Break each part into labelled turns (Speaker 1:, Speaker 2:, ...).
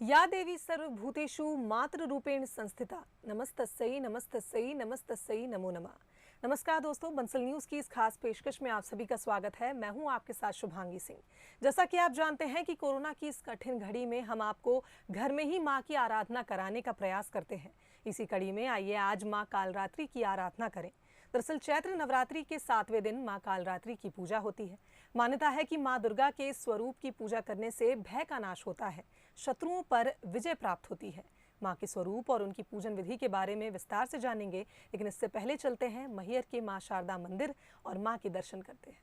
Speaker 1: या देवी सर्वभूतेषु मातृरूपेण संस्थिता नमस्तस्यै नमस्तस्यै नमस्तस्यै नमो नमः। नमस्कार दोस्तों, बंसल न्यूज की इस खास पेशकश में आप सभी का स्वागत है। मैं हूं आपके साथ शुभांगी सिंह। जैसा कि आप जानते हैं कि कोरोना की इस कठिन घड़ी में हम आपको घर में ही मां की आराधना कराने का प्रयास करते हैं। इसी कड़ी में आइए आज मां कालरात्रि की आराधना करें। दरअसल चैत्र नवरात्रि के 7वें दिन मां कालरात्रि की पूजा होती है। मान्यता है कि मां दुर्गा के स्वरूप की पूजा करने से भय का नाश होता है, शत्रुओं पर विजय प्राप्त होती है। मां के स्वरूप और उनकी पूजन विधि के बारे में विस्तार से जानेंगे, लेकिन इससे पहले चलते हैं मैहर के मां शारदा मंदिर और मां के दर्शन करते हैं।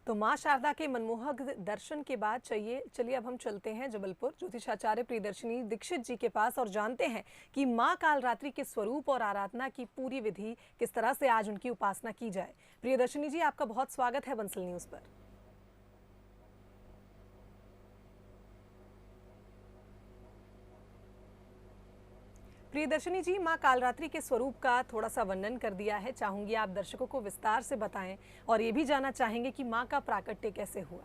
Speaker 1: तो मां शारदा के मनमोहक दर्शन के बाद चलिए अब हम चलते हैं जबलपुर ज्योतिषाचार्य प्रियदर्शिनी दीक्षित जी के पास और जानते हैं कि मां कालरात्रि के स्वरूप और आराधना की पूरी विधि किस तरह से आज उनकी उपासना की जाए। प्रियदर्शिनी जी, आपका बहुत स्वागत है बंसल न्यूज पर। प्रियदर्शिनी जी, मां कालरात्रि के स्वरूप का थोड़ा सा वर्णन कर दिया है, चाहूंगी आप दर्शकों को विस्तार से बताएं और ये भी जानना चाहेंगे कि मां का प्राकट्य कैसे हुआ।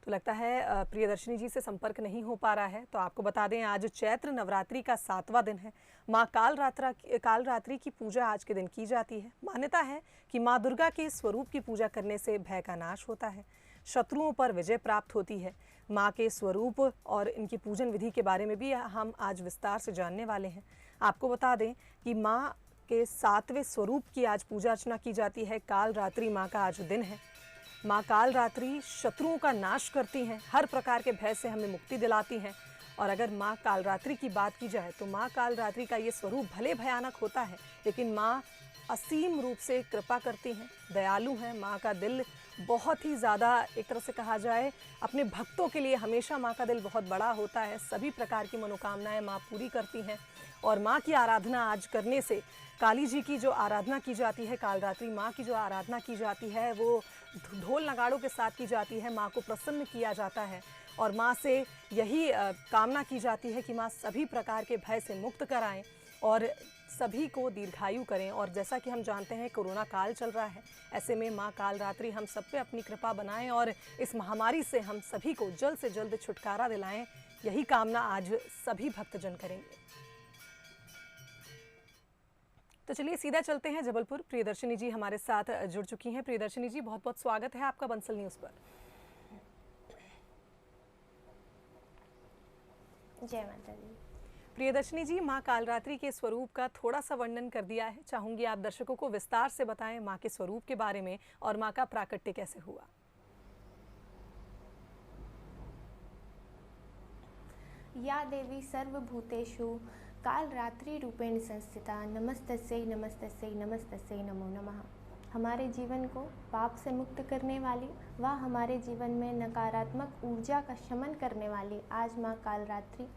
Speaker 1: तो लगता है प्रियदर्शिनी जी से संपर्क नहीं हो पा रहा है, तो आपको बता दें आज चैत्र नवरात्रि का 7वां दिन है। मां कालरात्रि की पूजा आज के दिन की जाती है। मान्यता है कि मां दुर्गा के स्वरूप की पूजा करने से भय का नाश होता है, शत्रुओं पर विजय प्राप्त होती है। मां के स्वरूप और इनकी पूजन विधि के बारे में भी हम आज विस्तार से जानने वाले हैं। आपको बता दें कि मां के 7वें स्वरूप की आज पूजा अर्चना की जाती है। कालरात्रि मां का आज दिन है। मां कालरात्रि शत्रुओं का नाश करती हैं, हर प्रकार के भय से हमें मुक्ति दिलाती हैं। और अगर मां कालरात्रि की बात की जाए तो मां कालरात्रि का ये स्वरूप भले भयानक होता है, लेकिन मां असीम रूप से कृपा करती हैं, दयालु हैं। मां का दिल बहुत ही ज़्यादा, एक तरह से कहा जाए, अपने भक्तों के लिए हमेशा मां का दिल बहुत बड़ा होता है। सभी प्रकार की मनोकामनाएं मां पूरी करती हैं। और मां की आराधना आज करने से, काली जी की जो आराधना की जाती है, कालरात्रि मां की जो आराधना की जाती है, वो ढोल नगाड़ों के साथ की जाती है। मां को प्रसन्न किया जाता है और मां से यही कामना की जाती है कि मां सभी प्रकार के भय से मुक्त कराएं और सभी को दीर्घायु करें। और जैसा कि हम जानते हैं कोरोना काल चल रहा है, ऐसे में मां कालरात्रि हम सब पे अपनी कृपा बनाएं और इस महामारी से हम सभी को जल्द से जल्द छुटकारा दिलाएं, यही कामना आज सभी भक्तजन करेंगे। तो चलिए सीधा चलते हैं जबलपुर। प्रियदर्शिनी जी हमारे साथ जुड़ चुकी हैं। प्रियदर्शिनी जी, बहुत बहुत स्वागत है आपका बंसल न्यूज़ पर।
Speaker 2: जय माता दी।
Speaker 1: प्रियदर्शिनी जी, माँ कालरात्रि के स्वरूप का थोड़ा सा वर्णन कर दिया है, चाहूंगी आप दर्शकों को विस्तार से बताएं माँ के स्वरूप के बारे में और माँ का प्राकट्य कैसे हुआ।
Speaker 2: या देवी सर्वभूतेषु कालरात्रिरूपेण संस्थिता नमस्तस्यै नमस्तस्यै नमस्तस्यै नमो नमः। हमारे जीवन को पाप से मुक्त करने वाली व हमारे जीवन में नकारात्मक ऊर्जा का शमन करने वाली आज माँ कालरात्रि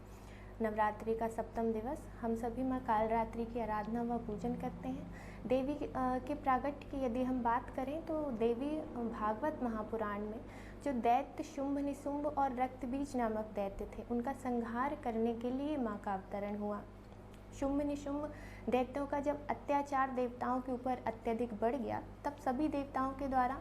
Speaker 2: नवरात्रि का सप्तम दिवस, हम सभी माँ कालरात्रि की आराधना व पूजन करते हैं। देवी के प्रागट्य की यदि हम बात करें तो देवी भागवत महापुराण में जो दैत्य शुंभ निशुंभ और रक्तबीज नामक दैत्य थे, उनका संहार करने के लिए माँ का अवतरण हुआ। शुंभ निशुंभ दैत्यों का जब अत्याचार देवताओं के ऊपर अत्यधिक बढ़ गया, तब सभी देवताओं के द्वारा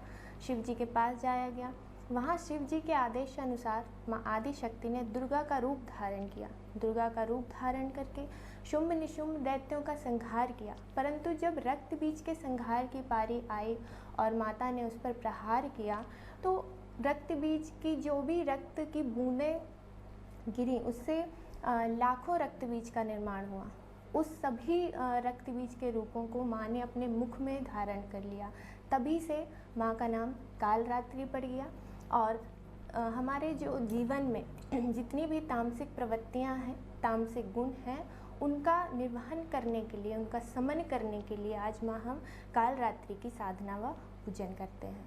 Speaker 2: शिव जी के पास जाया गया। वहाँ शिव जी के आदेश अनुसार माँ आदि शक्ति ने दुर्गा का रूप धारण किया। दुर्गा का रूप धारण करके शुंभ निशुंभ दैत्यों का संहार किया। परंतु जब रक्त बीज के संहार की पारी आई और माता ने उस पर प्रहार किया, तो रक्त बीज की जो भी रक्त की बूंदें गिरी, उससे लाखों रक्त बीज का निर्माण हुआ। उस सभी रक्त बीज के रूपों को माँ ने अपने मुख में धारण कर लिया। तभी से माँ का नाम कालरात्रि पड़ गया। और हमारे जो जीवन में जितनी भी तामसिक प्रवृत्तियाँ हैं, तामसिक गुण हैं, उनका निर्वहन करने के लिए, उनका समन करने के लिए आज माँ हम कालरात्रि की साधना व पूजन करते हैं।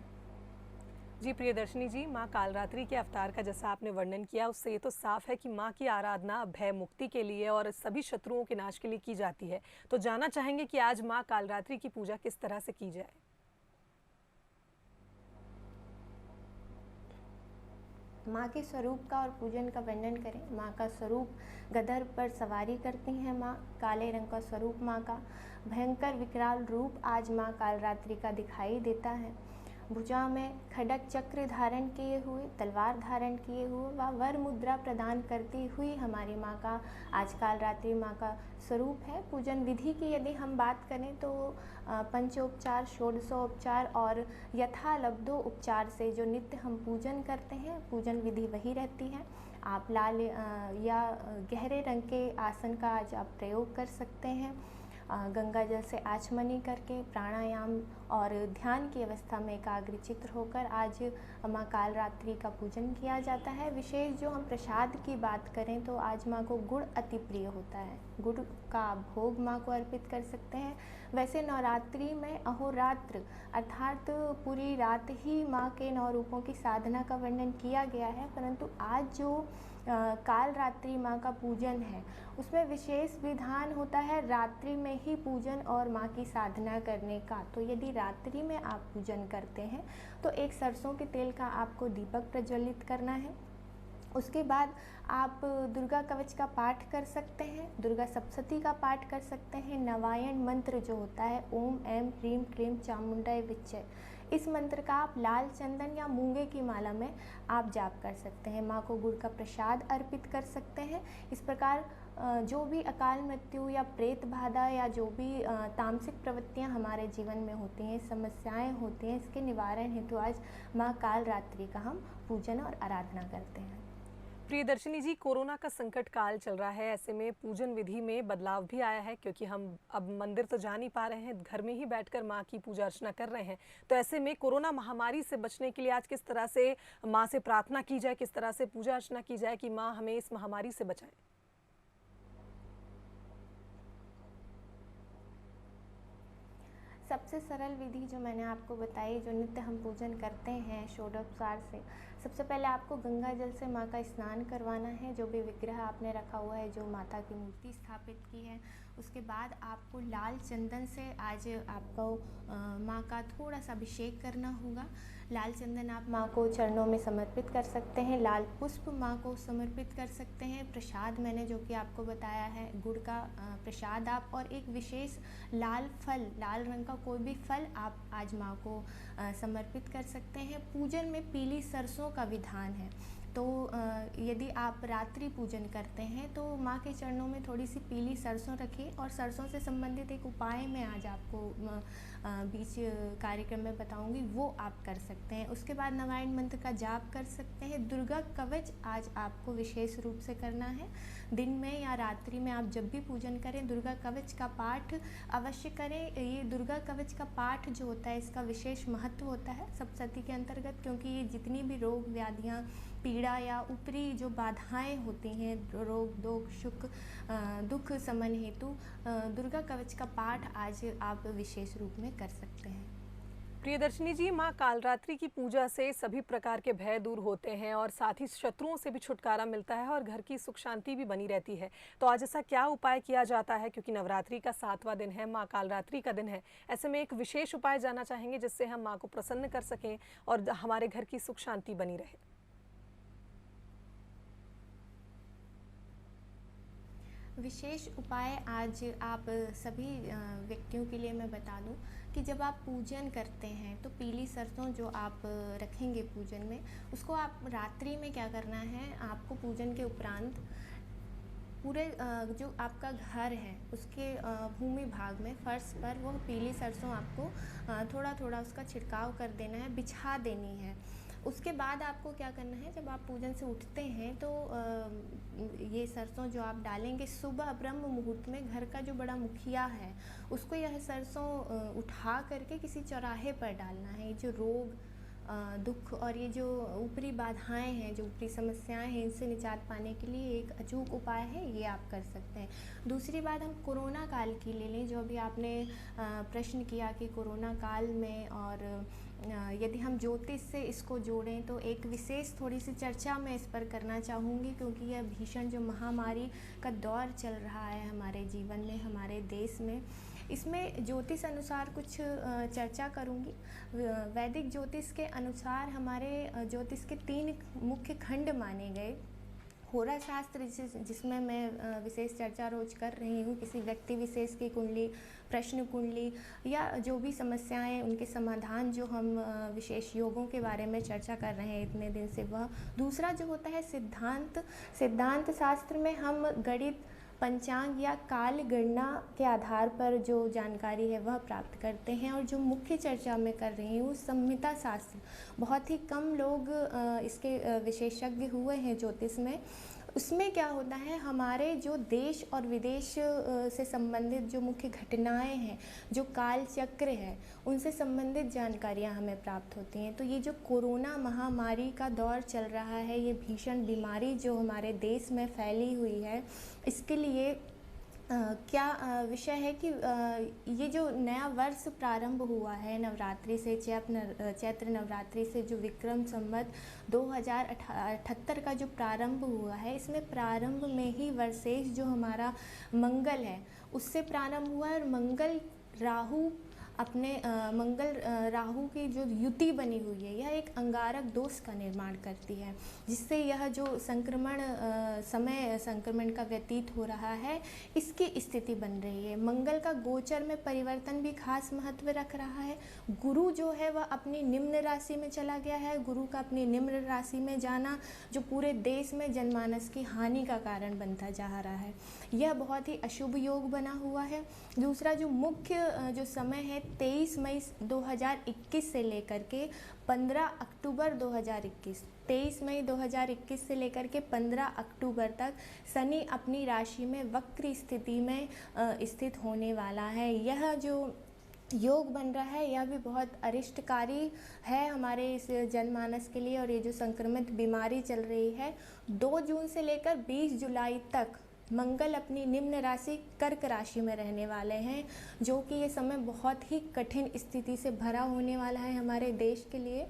Speaker 1: जी प्रियदर्शनी जी, माँ कालरात्रि के अवतार का जैसा आपने वर्णन किया, उससे ये तो साफ है कि माँ की आराधना भय मुक्ति के लिए और सभी शत्रुओं के नाश के लिए की जाती है। तो जानना चाहेंगे कि आज माँ कालरात्रि की पूजा किस तरह से की जाए।
Speaker 2: माँ के स्वरूप का और पूजन का वर्णन करें। माँ का स्वरूप गदर पर सवारी करती हैं माँ। काले रंग का स्वरूप माँ का, भयंकर विकराल रूप आज माँ कालरात्रि का दिखाई देता है। भुजा में खड्ग चक्र धारण किए हुए, तलवार धारण किए हुए व वर मुद्रा प्रदान करती हुई हमारी माँ का आज कालरात्रि माँ का स्वरूप है। पूजन विधि की यदि हम बात करें तो पंचोपचार, षोडशोपचार और यथालब्धो उपचार से जो नित्य हम पूजन करते हैं, पूजन विधि वही रहती है। आप लाल या गहरे रंग के आसन का आज आप प्रयोग कर सकते हैं। गंगा जल से आचमनी करके प्राणायाम और ध्यान की अवस्था में एकाग्रचित्त होकर आज माँ कालरात्रि का पूजन किया जाता है। विशेष जो हम प्रसाद की बात करें तो आज माँ को गुड़ अति प्रिय होता है। गुड़ का भोग माँ को अर्पित कर सकते हैं। वैसे नवरात्रि में अहोरात्र अर्थात पूरी रात ही माँ के 9 रूपों की साधना का वर्णन किया गया है, परंतु आज जो कालरात्रि माँ का पूजन है उसमें विशेष विधान होता है रात्रि में ही पूजन और माँ की साधना करने का। तो यदि रात्रि में आप पूजन करते हैं तो एक सरसों के तेल का आपको दीपक प्रज्वलित करना है। उसके बाद आप दुर्गा कवच का पाठ कर सकते हैं, दुर्गा सप्तशती का पाठ कर सकते हैं। नवायण मंत्र जो होता है ओम ऐं ह्रीं क्लीं चामुंडाय विच्चे, इस मंत्र का आप लाल चंदन या मूंगे की माला में आप जाप कर सकते हैं। माँ को गुड़ का प्रसाद अर्पित कर सकते हैं। इस प्रकार जो भी अकाल मृत्यु या प्रेत बाधा या जो भी तामसिक प्रवृत्तियाँ हमारे जीवन में होती हैं, समस्याएं होती हैं, इसके निवारण हेतु आज माँ कालरात्रि का हम पूजन और आराधना करते हैं।
Speaker 1: प्रियदर्शनी जी, कोरोना का संकट काल चल रहा है, ऐसे में पूजन विधि में बदलाव भी आया है, क्योंकि हम अब मंदिर तो जा नहीं पा रहे हैं, घर में ही बैठकर माँ की पूजा अर्चना कर रहे हैं। तो ऐसे में कोरोना महामारी से बचने के लिए आज किस तरह से माँ से प्रार्थना की जाए, किस तरह से पूजा अर्चना की जाए कि माँ हमें इस महामारी से बचाए।
Speaker 2: सबसे सरल विधि जो मैंने आपको बताई, जो नित्य हम पूजन करते हैं षोडशोपचार से, सबसे पहले आपको गंगा जल से माँ का स्नान करवाना है। जो भी विग्रह आपने रखा हुआ है, जो माता की मूर्ति स्थापित की है, उसके बाद आपको लाल चंदन से आज आपको माँ का थोड़ा सा अभिषेक करना होगा। लाल चंदन आप माँ को चरणों में समर्पित कर सकते हैं, लाल पुष्प माँ को समर्पित कर सकते हैं। प्रसाद मैंने जो कि आपको बताया है, गुड़ का प्रसाद आप, और एक विशेष लाल फल, लाल रंग का कोई भी फल आप आज माँ को समर्पित कर सकते हैं। पूजन में पीली सरसों का विधान है, तो यदि आप रात्रि पूजन करते हैं तो माँ के चरणों में थोड़ी सी पीली सरसों रखिए। और सरसों से संबंधित एक उपाय मैं आज आपको बीच कार्यक्रम में बताऊंगी, वो आप कर सकते हैं। उसके बाद नवायण मंत्र का जाप कर सकते हैं। दुर्गा कवच आज आपको विशेष रूप से करना है। दिन में या रात्रि में आप जब भी पूजन करें, दुर्गा कवच का पाठ अवश्य करें। ये दुर्गा कवच का पाठ जो होता है, इसका विशेष महत्व होता है सप्तशती के अंतर्गत, क्योंकि ये जितनी भी रोग व्याधियाँ पीड़ा या ऊपरी जो बाधाएं होती हैं, रोग दोग सुख दुख समन हेतु दुर्गा कवच का पाठ आज आप विशेष रूप में कर सकते हैं।
Speaker 1: प्रियदर्शिनी जी, माँ कालरात्रि की पूजा से सभी प्रकार के भय दूर होते हैं और साथ ही शत्रुओं से भी छुटकारा मिलता है और घर की सुख शांति भी बनी रहती है। तो आज ऐसा क्या उपाय किया जाता है, क्योंकि नवरात्रि का 7वां दिन है, माँ कालरात्रि का दिन है, ऐसे में एक विशेष उपाय जानना चाहेंगे जिससे हम माँ को प्रसन्न कर सकें और हमारे घर की सुख शांति बनी रहे।
Speaker 2: विशेष उपाय आज आप सभी व्यक्तियों के लिए मैं बता दूं कि जब आप पूजन करते हैं तो पीली सरसों जो आप रखेंगे पूजन में, उसको आप रात्रि में क्या करना है, आपको पूजन के उपरांत पूरे जो आपका घर है उसके भूमि भाग में फर्श पर वो पीली सरसों आपको थोड़ा थोड़ा उसका छिड़काव कर देना है, बिछा देनी है। उसके बाद आपको क्या करना है, जब आप पूजन से उठते हैं तो ये सरसों जो आप डालेंगे सुबह ब्रह्म मुहूर्त में, घर का जो बड़ा मुखिया है उसको यह सरसों उठा करके किसी चौराहे पर डालना है। ये जो रोग दुख और ये जो ऊपरी बाधाएं हैं, जो ऊपरी समस्याएं हैं, इनसे निजात पाने के लिए एक अचूक उपाय है, ये आप कर सकते हैं। दूसरी बात हम कोरोना काल की ले लें, जो अभी आपने प्रश्न किया कि कोरोना काल में और यदि हम ज्योतिष से इसको जोड़ें तो एक विशेष थोड़ी सी चर्चा मैं इस पर करना चाहूँगी, क्योंकि यह भीषण जो महामारी का दौर चल रहा है हमारे जीवन में, हमारे देश में, इसमें ज्योतिष अनुसार कुछ चर्चा करूँगी। वैदिक ज्योतिष के अनुसार हमारे ज्योतिष के 3 मुख्य खंड माने गए। होरा शास्त्र जिसमें मैं विशेष चर्चा रोज कर रही हूँ, किसी व्यक्ति विशेष की कुंडली, प्रश्न कुंडली या जो भी समस्याएं उनके समाधान जो हम विशेष योगों के बारे में चर्चा कर रहे हैं इतने दिन से, वह। दूसरा जो होता है सिद्धांत शास्त्र में हम गणित, पंचांग या काल गणना के आधार पर जो जानकारी है वह प्राप्त करते हैं। और जो मुख्य चर्चा मैं कर रही हूँ संहिता शास्त्र, बहुत ही कम लोग इसके विशेषज्ञ हुए हैं ज्योतिष में। उसमें क्या होता है, हमारे जो देश और विदेश से संबंधित जो मुख्य घटनाएं हैं, जो काल चक्र है, उनसे संबंधित जानकारियां हमें प्राप्त होती हैं। तो ये जो कोरोना महामारी का दौर चल रहा है, ये भीषण बीमारी जो हमारे देश में फैली हुई है, इसके लिए क्या विषय है कि ये जो नया वर्ष प्रारंभ हुआ है नवरात्रि से, चैत्र नवरात्रि से, जो विक्रम संवत 2078 का जो प्रारंभ हुआ है, इसमें प्रारंभ में ही वर्षेश जो हमारा मंगल है उससे प्रारंभ हुआ है। और मंगल राहु की जो युति बनी हुई है, यह एक अंगारक दोष का निर्माण करती है, जिससे यह जो संक्रमण का व्यतीत हो रहा है, इसकी स्थिति बन रही है। मंगल का गोचर में परिवर्तन भी खास महत्व रख रहा है। गुरु जो है वह अपनी निम्न राशि में चला गया है। गुरु का अपनी निम्न राशि में जाना जो पूरे देश में जनमानस की हानि का कारण बनता जा रहा है, यह बहुत ही अशुभ योग बना हुआ है। दूसरा जो मुख्य जो समय है 23 मई 2021 से लेकर के 15 अक्टूबर 2021, 23 मई 2021 से लेकर के 15 अक्टूबर तक शनि अपनी राशि में वक्र स्थिति में स्थित होने वाला है। यह जो योग बन रहा है यह भी बहुत अरिष्टकारी है हमारे इस जनमानस के लिए। और ये जो संक्रमित बीमारी चल रही है, 2 जून से लेकर 20 जुलाई तक मंगल अपनी निम्न राशि कर्क राशि में रहने वाले हैं, जो कि ये समय बहुत ही कठिन स्थिति से भरा होने वाला है हमारे देश के लिए।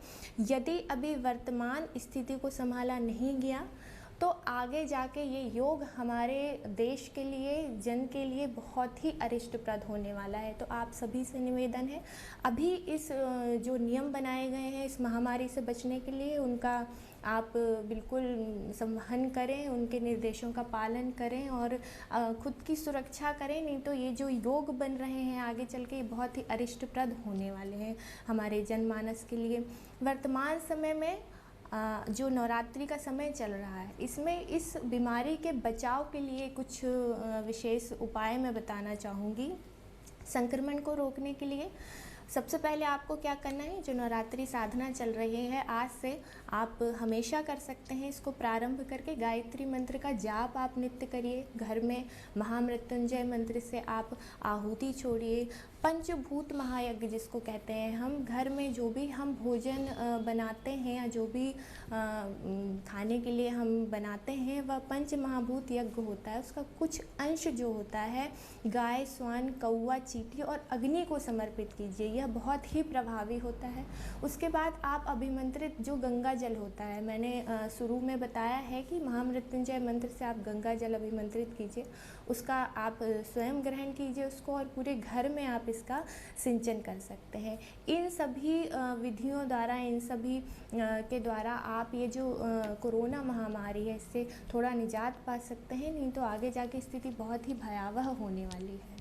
Speaker 2: यदि अभी वर्तमान स्थिति को संभाला नहीं गया तो आगे जाके ये योग हमारे देश के लिए, जन के लिए बहुत ही अरिष्टप्रद होने वाला है। तो आप सभी से निवेदन है, अभी इस जो नियम बनाए गए हैं इस महामारी से बचने के लिए, उनका आप बिल्कुल संवहन करें, उनके निर्देशों का पालन करें और खुद की सुरक्षा करें। नहीं तो ये जो योग बन रहे हैं आगे चल के बहुत ही अरिष्टप्रद होने वाले हैं हमारे जनमानस के लिए। वर्तमान समय में जो नवरात्रि का समय चल रहा है, इसमें इस बीमारी के बचाव के लिए कुछ विशेष उपाय मैं बताना चाहूँगी। संक्रमण को रोकने के लिए सबसे पहले आपको क्या करना है, जो नवरात्रि साधना चल रही है आज से आप हमेशा कर सकते हैं। इसको प्रारंभ करके गायत्री मंत्र का जाप आप नित्य करिए। घर में महामृत्युंजय मंत्र से आप आहुति छोड़िए। पंचभूत महायज्ञ जिसको कहते हैं, हम घर में जो भी हम भोजन बनाते हैं या जो भी खाने के लिए हम बनाते हैं वह पंच महाभूत यज्ञ होता है। उसका कुछ अंश जो होता है गाय, स्वान, कौवा, चींटी और अग्नि को समर्पित कीजिए। यह बहुत ही प्रभावी होता है। उसके बाद आप अभिमंत्रित जो गंगा जल होता है, मैंने शुरू में बताया है कि महामृत्युंजय मंत्र से आप गंगा जल अभिमंत्रित कीजिए। उसका आप स्वयं ग्रहण कीजिए उसको, और पूरे घर में आप इसका सिंचन कर सकते हैं। इन सभी विधियों द्वारा, इन सभी के द्वारा आप ये जो कोरोना महामारी है इससे थोड़ा निजात पा सकते हैं, नहीं तो आगे जाके स्थिति बहुत ही भयावह होने वाली है।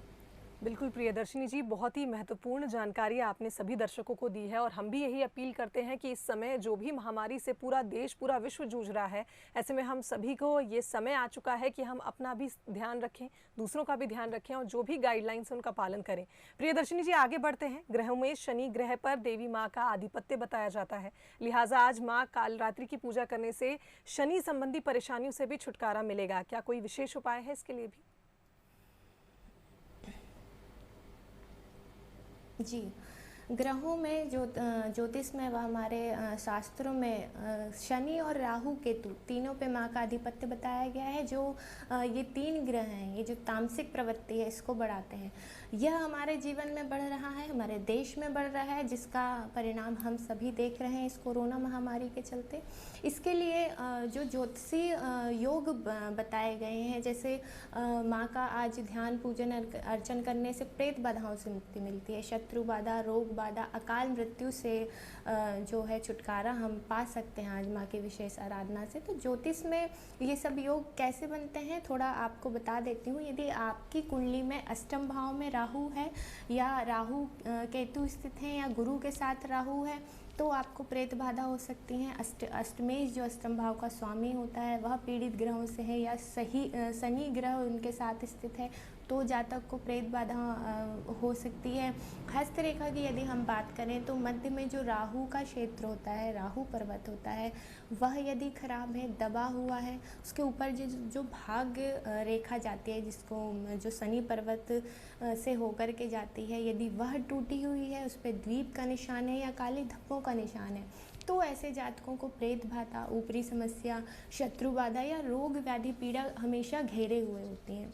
Speaker 1: बिल्कुल प्रियदर्शिनी जी, बहुत ही महत्वपूर्ण जानकारी आपने सभी दर्शकों को दी है और हम भी यही अपील करते हैं कि इस समय जो भी महामारी से पूरा देश, पूरा विश्व जूझ रहा है, ऐसे में हम सभी को ये समय आ चुका है कि हम अपना भी ध्यान रखें, दूसरों का भी ध्यान रखें और जो भी गाइडलाइंस है उनका पालन करें। प्रियदर्शिनी जी, आगे बढ़ते हैं। ग्रहों में शनि ग्रह पर देवी माँ का आधिपत्य बताया जाता है, लिहाजा आज माँ कालरात्रि की पूजा करने से शनि संबंधी परेशानियों से भी छुटकारा मिलेगा। क्या कोई विशेष उपाय है इसके लिए भी?
Speaker 2: जी, ग्रहों में जो ज्योतिष में व हमारे शास्त्रों में शनि और राहु केतु तीनों पे माँ का आधिपत्य बताया गया है। जो ये तीन ग्रह हैं, ये जो तामसिक प्रवृत्ति है इसको बढ़ाते हैं। यह हमारे जीवन में बढ़ रहा है, हमारे देश में बढ़ रहा है, जिसका परिणाम हम सभी देख रहे हैं इस कोरोना महामारी के चलते। इसके लिए जो ज्योतिषी योग बताए गए हैं, जैसे माँ का आज ध्यान पूजन अर्चन करने से प्रेत बाधाओं से मुक्ति मिलती है, शत्रु बाधा, रोग बाधा, अकाल मृत्यु से जो है छुटकारा हम पा सकते हैं आज माँ की विशेष आराधना से। तो ज्योतिष में ये सब योग कैसे बनते हैं थोड़ा आपको बता देती हूँ। यदि आपकी कुंडली में अष्टम भाव में राहु है या राहु केतु स्थित हैं या गुरु के साथ राहु है तो आपको प्रेत बाधा हो सकती हैं। अष्टमेश जो अष्टम भाव का स्वामी होता है वह पीड़ित ग्रहों से है या शनि ग्रह उनके साथ स्थित है तो जातक को प्रेत बाधा हो सकती है। हस्तरेखा की यदि हम बात करें तो मध्य में जो राहु का क्षेत्र होता है, राहु पर्वत होता है, वह यदि खराब है, दबा हुआ है, उसके ऊपर जो भाग्य रेखा जाती है जिसको जो शनि पर्वत से होकर के जाती है, यदि वह टूटी हुई है, उस पर द्वीप का निशान है या काले धब्बों का निशान है, तो ऐसे जातकों को प्रेत बाधा, ऊपरी समस्या, शत्रु बाधा या रोग व्याधि पीड़ा हमेशा घेरे हुए होती हैं।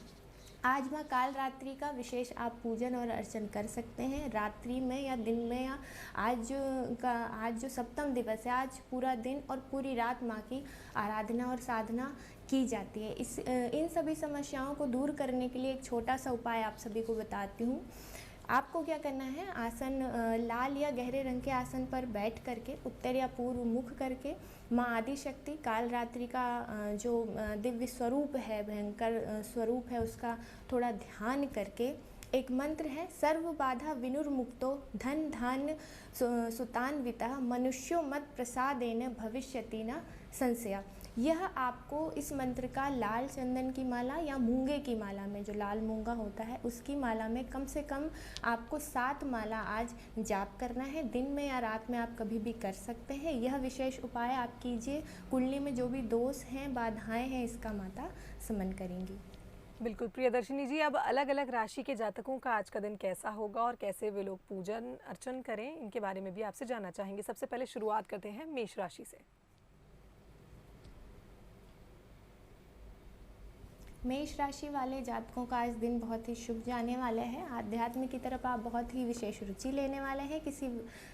Speaker 2: आज माँ काल रात्रि का विशेष आप पूजन और अर्चन कर सकते हैं, रात्रि में या दिन में, या आज जो सप्तम दिवस है, आज पूरा दिन और पूरी रात माँ की आराधना और साधना की जाती है। इन सभी समस्याओं को दूर करने के लिए एक छोटा सा उपाय आप सभी को बताती हूँ। आपको क्या करना है, आसन लाल या गहरे रंग के आसन पर बैठ करके उत्तर या पूर्व मुख करके माँ आदि शक्ति काल रात्रि का जो दिव्य स्वरूप है, भयंकर स्वरूप है, उसका थोड़ा ध्यान करके एक मंत्र है, सर्व बाधा विनुर्मुक्तो धन धान्य सुतान्विता मनुष्यो मत प्रसादेन भविष्यति न संशया। यह आपको इस मंत्र का लाल चंदन की माला या मूंगे की माला में, जो लाल मूंगा होता है उसकी माला में कम से कम आपको 7 माला आज जाप करना है। दिन में या रात में आप कभी भी कर सकते हैं। यह विशेष उपाय आप कीजिए, कुंडली में जो भी दोष हैं, बाधाएं हैं, इसका माता समन करेंगी।
Speaker 1: बिल्कुल प्रियदर्शिनी जी, अब अलग अलग राशि के जातकों का आज का दिन कैसा होगा और कैसे वे लोग पूजन अर्चन करें, इनके बारे में भी आपसे जानना चाहेंगे। सबसे पहले शुरुआत करते हैं मेष राशि से।
Speaker 2: मेष राशि वाले जातकों का आज दिन बहुत ही शुभ जाने वाला है। आध्यात्म की तरफ आप बहुत ही विशेष रुचि लेने वाले हैं। किसी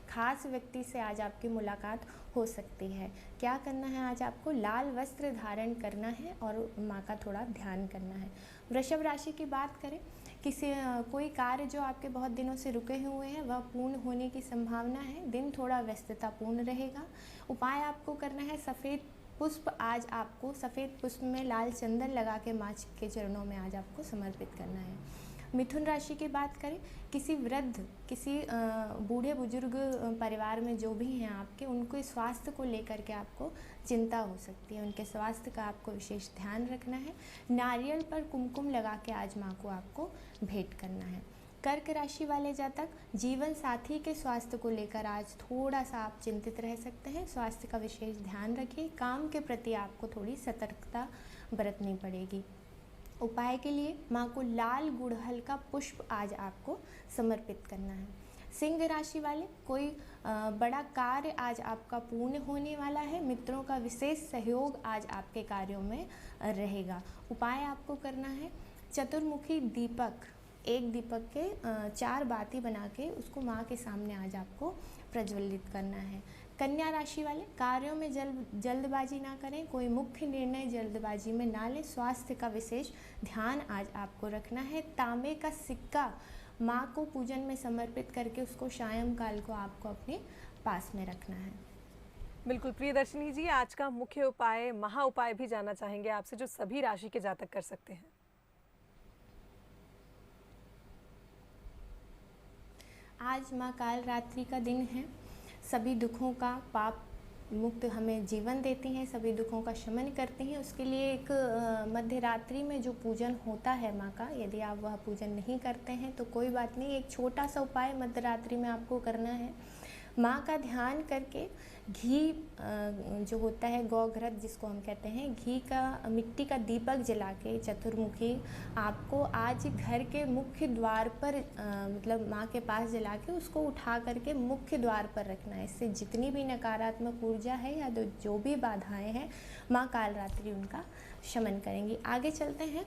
Speaker 2: खास व्यक्ति से आज आपकी मुलाकात हो सकती है। क्या करना है, आज आपको लाल वस्त्र धारण करना है और माँ का थोड़ा ध्यान करना है। वृषभ राशि की बात करें, कोई कार्य जो आपके बहुत दिनों से रुके हुए हैं वह पूर्ण होने की संभावना है। दिन थोड़ा व्यस्ततापूर्ण रहेगा। उपाय आपको करना है, सफ़ेद पुष्प आज आपको सफ़ेद पुष्प में लाल चंदन लगा के माँ के चरणों में आज आपको समर्पित करना है। मिथुन राशि की बात करें, किसी वृद्ध, किसी बूढ़े बुजुर्ग परिवार में जो भी हैं आपके, उनको स्वास्थ्य को लेकर के आपको चिंता हो सकती है। उनके स्वास्थ्य का आपको विशेष ध्यान रखना है। नारियल पर कुमकुम लगा के आज माँ को आपको भेंट करना है। कर्क राशि वाले जातक, जीवन साथी के स्वास्थ्य को लेकर आज थोड़ा सा आप चिंतित रह सकते हैं। स्वास्थ्य का विशेष ध्यान रखिए। काम के प्रति आपको थोड़ी सतर्कता बरतनी पड़ेगी। उपाय के लिए माँ को लाल गुड़हल का पुष्प आज आपको समर्पित करना है। सिंह राशि वाले, कोई बड़ा कार्य आज आपका पूर्ण होने वाला है। मित्रों का विशेष सहयोग आज आपके कार्यों में रहेगा। उपाय आपको करना है, चतुर्मुखी दीपक, एक दीपक के 4 बाती बना के उसको माँ के सामने आज आपको प्रज्वलित करना है। कन्या राशि वाले, कार्यों में जल्दबाजी ना करें, कोई मुख्य निर्णय जल्दबाजी में ना लें। स्वास्थ्य का विशेष ध्यान आज आपको रखना है। तांबे का सिक्का माँ को पूजन में समर्पित करके उसको सायंकाल को आपको अपने पास में रखना है।
Speaker 1: बिल्कुल प्रियदर्शिनी जी, आज का मुख्य उपाय, महा उपाय भी जानना चाहेंगे आपसे जो सभी राशि के जातक कर सकते हैं।
Speaker 2: आज माँ काल रात्रि का दिन है। सभी दुखों का, पाप मुक्त हमें जीवन देती हैं, सभी दुखों का शमन करती हैं। उसके लिए एक मध्य रात्रि में जो पूजन होता है माँ का, यदि आप वह पूजन नहीं करते हैं तो कोई बात नहीं, एक छोटा सा उपाय मध्य रात्रि में आपको करना है। माँ का ध्यान करके घी जो होता है, गौघृत जिसको हम कहते हैं, घी का, मिट्टी का दीपक जला के चतुर्मुखी आपको आज घर के मुख्य द्वार पर मतलब माँ के पास जला के उसको उठा करके मुख्य द्वार पर रखना है। इससे जितनी भी नकारात्मक ऊर्जा है या जो भी बाधाएं हैं, माँ काल रात्रि उनका शमन करेंगी। आगे चलते हैं,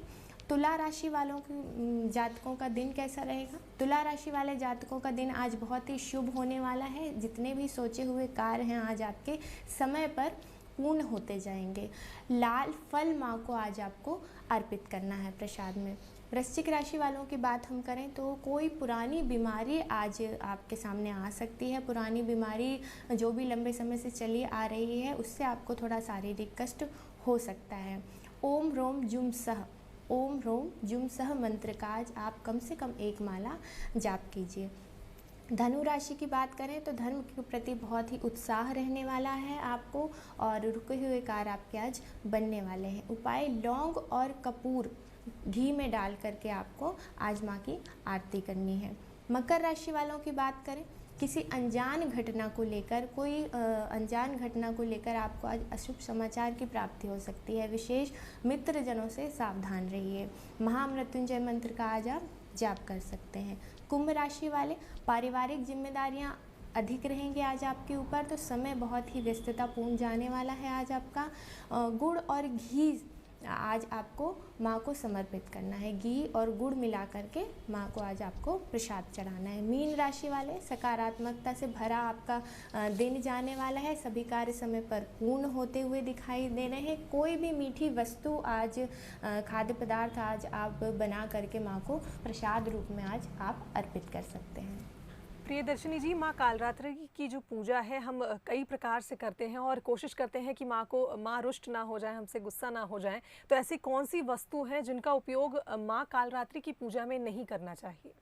Speaker 2: तुला राशि वालों की जातकों का दिन कैसा रहेगा। तुला राशि वाले जातकों का दिन आज बहुत ही शुभ होने वाला है। जितने भी सोचे हुए कार्य हैं आज आपके समय पर पूर्ण होते जाएंगे। लाल फल माँ को आज आपको अर्पित करना है प्रसाद में। वृश्चिक राशि वालों की बात हम करें तो कोई पुरानी बीमारी आज आपके सामने आ सकती है। पुरानी बीमारी जो भी लंबे समय से चली आ रही है उससे आपको थोड़ा शारीरिक कष्ट हो सकता है। ओम रोम जुम सह, ओम रोम जुम सह मंत्र का आज आप कम से कम 1 माला जाप कीजिए। धनु राशि की बात करें तो धर्म के प्रति बहुत ही उत्साह रहने वाला है आपको और रुके हुए कार्य आपके आज बनने वाले हैं। उपाय, लौंग और कपूर घी में डाल करके आपको आज माँ की आरती करनी है। मकर राशि वालों की बात करें, किसी अनजान घटना को लेकर, कोई अनजान घटना को लेकर आपको आज अशुभ समाचार की प्राप्ति हो सकती है। विशेष मित्रजनों से सावधान रहिए। महामृत्युंजय मंत्र का आज आप जाप कर सकते हैं। कुंभ राशि वाले, पारिवारिक जिम्मेदारियां अधिक रहेंगी आज आपके ऊपर, तो समय बहुत ही व्यस्ततापूर्ण जाने वाला है आज आपका। गुड़ और घी आज आपको माँ को समर्पित करना है। घी और गुड़ मिला करके माँ को आज आपको प्रसाद चढ़ाना है। मीन राशि वाले, सकारात्मकता से भरा आपका दिन जाने वाला है। सभी कार्य समय पर पूर्ण होते हुए दिखाई दे रहे हैं। कोई भी मीठी वस्तु आज, खाद्य पदार्थ आज आप बना करके माँ को प्रसाद रूप में आज आप अर्पित कर सकते हैं।
Speaker 1: प्रियदर्शिनी जी, माँ कालरात्रि की जो पूजा है हम कई प्रकार से करते हैं और कोशिश करते हैं कि माँ रुष्ट ना हो जाए, हमसे गुस्सा ना हो जाए। तो ऐसी कौन सी वस्तु है जिनका उपयोग माँ कालरात्रि की पूजा में नहीं करना चाहिए?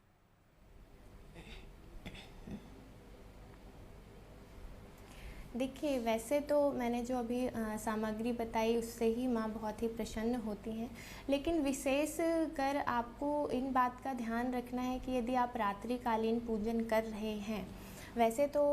Speaker 2: देखिए, वैसे तो मैंने जो अभी सामग्री बताई उससे ही माँ बहुत ही प्रसन्न होती हैं, लेकिन विशेष कर आपको इन बात का ध्यान रखना है कि यदि आप रात्रिकालीन पूजन कर रहे हैं, वैसे तो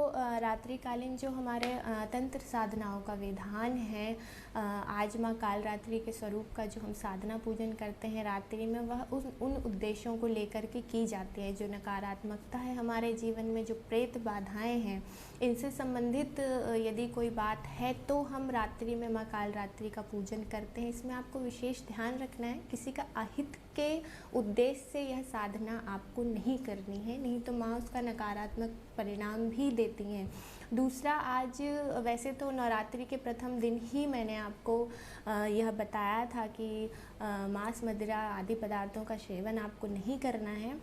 Speaker 2: रात्रिकालीन जो हमारे तंत्र साधनाओं का विधान है, आज माँ कालरात्रि के स्वरूप का जो हम साधना पूजन करते हैं रात्रि में, वह उन उद्देश्यों को लेकर के की जाती है। जो नकारात्मकता है हमारे जीवन में, जो प्रेत बाधाएं हैं, इनसे संबंधित यदि कोई बात है तो हम रात्रि में माँ कालरात्रि का पूजन करते हैं। इसमें आपको विशेष ध्यान रखना है, किसी का अहित के उद्देश्य से यह साधना आपको नहीं करनी है, नहीं तो माँ उसका नकारात्मक परिणाम भी देती हैं। दूसरा, आज वैसे तो नवरात्रि के प्रथम दिन ही मैंने आपको यह बताया था कि मांस, मदिरा आदि पदार्थों का सेवन आपको नहीं करना है।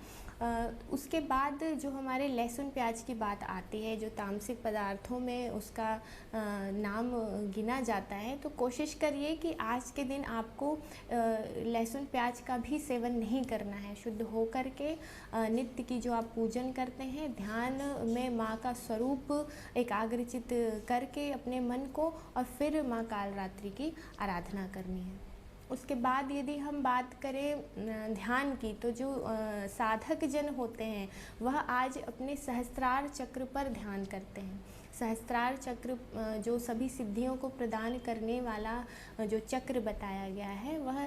Speaker 2: उसके बाद जो हमारे लहसुन प्याज की बात आती है, जो तामसिक पदार्थों में उसका नाम गिना जाता है, तो कोशिश करिए कि आज के दिन आपको लहसुन प्याज का भी सेवन नहीं करना है। शुद्ध हो करके नित्य की जो आप पूजन करते हैं, ध्यान में माँ का स्वरूप एकाग्रचित करके अपने मन को, और फिर माँ कालरात्रि की आराधना करनी है। उसके बाद यदि हम बात करें ध्यान की, तो जो साधक जन होते हैं वह आज अपने सहस्त्रार चक्र पर ध्यान करते हैं। सहस्त्रार चक्र जो सभी सिद्धियों को प्रदान करने वाला जो चक्र बताया गया है, वह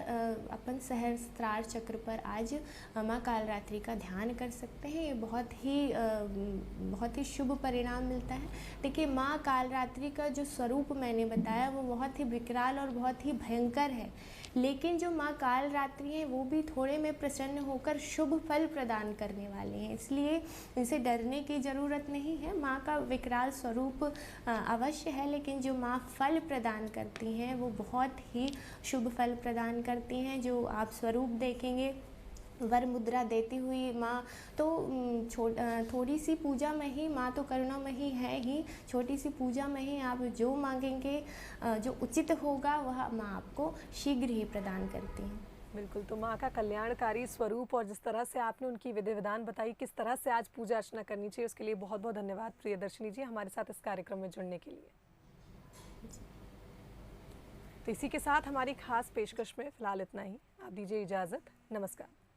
Speaker 2: अपन सहस्त्रार चक्र पर आज माँ कालरात्रि का ध्यान कर सकते हैं। ये बहुत ही शुभ परिणाम मिलता है। देखिए, माँ कालरात्रि का जो स्वरूप मैंने बताया वो बहुत ही विकराल और बहुत ही भयंकर है, लेकिन जो माँ कालरात्रि हैं वो भी थोड़े में प्रसन्न होकर शुभ फल प्रदान करने वाले हैं, इसलिए इनसे डरने की ज़रूरत नहीं है। माँ का विकराल स्वरूप अवश्य है, लेकिन जो माँ फल प्रदान करती हैं वो बहुत ही शुभ फल प्रदान करती हैं। जो आप स्वरूप देखेंगे वर मुद्रा देती हुई माँ, तो थोड़ी सी पूजा में ही, माँ तो करुणामयी है ही, छोटी सी पूजा में ही आप जो मांगेंगे, जो उचित होगा वह माँ आपको शीघ्र ही प्रदान करती हैं।
Speaker 1: बिल्कुल, तो माँ का कल्याणकारी स्वरूप और जिस तरह से आपने उनकी विधि विधान बताई, किस तरह से आज पूजा अर्चना करनी चाहिए, उसके लिए बहुत बहुत धन्यवाद प्रियदर्शनी जी हमारे साथ इस कार्यक्रम में जुड़ने के लिए। तो इसी के साथ हमारी खास पेशकश में फिलहाल इतना ही। आप दीजिए इजाज़त। नमस्कार।